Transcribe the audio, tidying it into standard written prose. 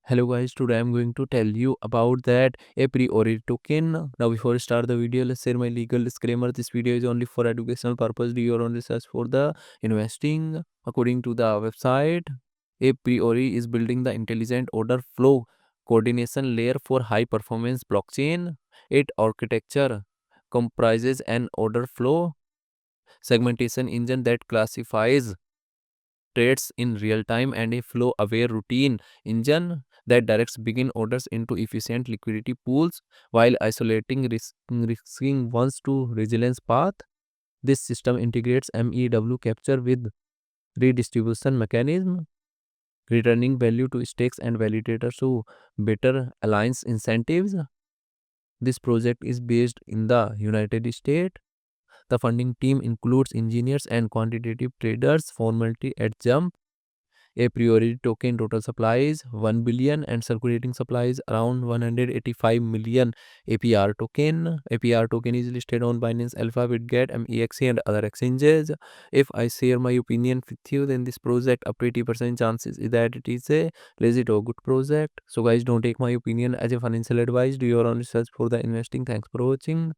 Hello guys, today I'm going to tell you about that a priori token. Now before I start the video, let's share my legal disclaimer. This video is only for educational purpose. Do your own research for the investing. According to the website, a priori is building the intelligent order flow coordination layer for high performance blockchain. Its architecture comprises an order flow segmentation engine that classifies trades in real time and a flow aware routine engine that directs begin orders into efficient liquidity pools while isolating risking ones to resilience path. This system integrates MEW capture with redistribution mechanism, returning value to stakes and validators to better aligns incentives. This project is based in the United States. The funding team includes engineers and quantitative traders. Formality at jump. A priori token total supply is 1 billion and circulating supply is around 185 million APR token. APR token is listed on Binance Alpha, Bitget, MEXC and other exchanges. If I share my opinion with you, then this project up to 80% chances is that it is a legit or good project. So guys, don't take my opinion as a financial advice. Do your own research for the investing. Thanks for watching.